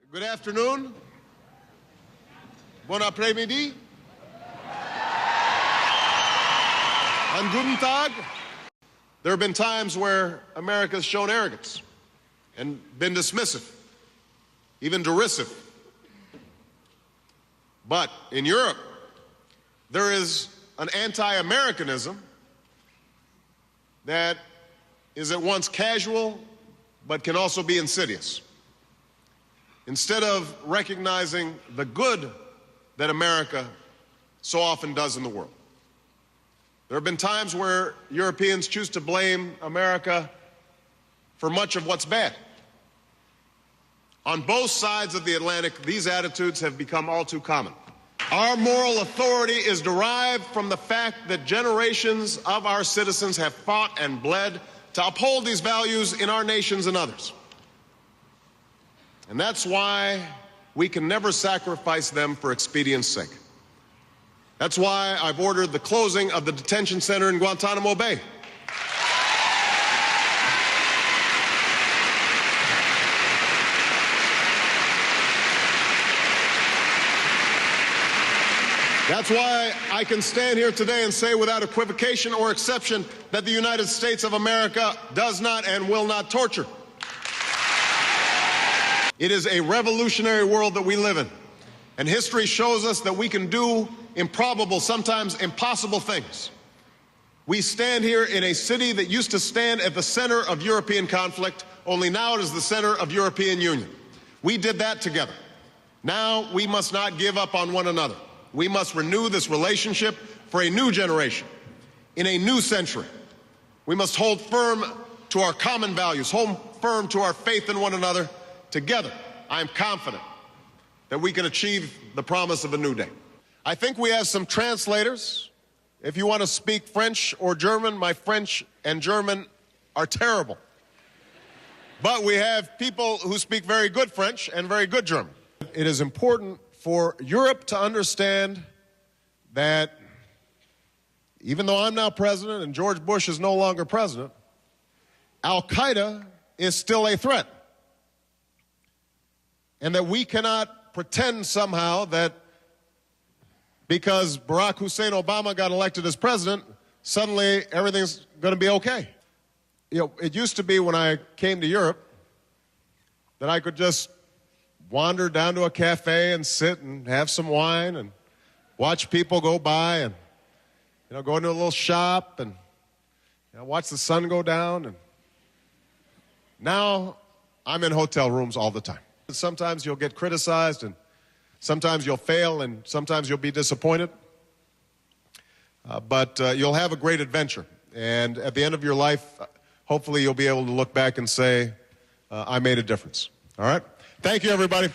Good afternoon. Bon après-midi. And guten Tag. There have been times where America has shown arrogance and been dismissive, even derisive. But in Europe, there is an anti-Americanism that is at once casual but can also be insidious. Instead of recognizing the good that America so often does in the world. There have been times where Europeans choose to blame America for much of what's bad. On both sides of the Atlantic, these attitudes have become all too common. Our moral authority is derived from the fact that generations of our citizens have fought and bled to uphold these values in our nations and others. And that's why we can never sacrifice them for expedience sake. That's why I've ordered the closing of the detention center in Guantanamo Bay. That's why I can stand here today and say without equivocation or exception that the United States of America does not and will not torture. It is a revolutionary world that we live in, and history shows us that we can do improbable, sometimes impossible things. We stand here in a city that used to stand at the center of European conflict, only now it is the center of European union. We did that together. Now we must not give up on one another. We must renew this relationship for a new generation, in a new century. We must hold firm to our common values, hold firm to our faith in one another. Together, I am confident that we can achieve the promise of a new day. I think we have some translators. If you want to speak French or German, my French and German are terrible. But we have people who speak very good French and very good German. It is important for Europe to understand that even though I'm now president and George Bush is no longer president, Al-Qaeda is still a threat. And that we cannot pretend somehow that because Barack Hussein Obama got elected as president, suddenly everything's going to be okay. You know, it used to be when I came to Europe that I could just wander down to a cafe and sit and have some wine and watch people go by and, go into a little shop and watch the sun go down. And now I'm in hotel rooms all the time. Sometimes you'll get criticized, and sometimes you'll fail, and sometimes you'll be disappointed. But you'll have a great adventure. And at the end of your life, hopefully you'll be able to look back and say, I made a difference. All right? Thank you, everybody.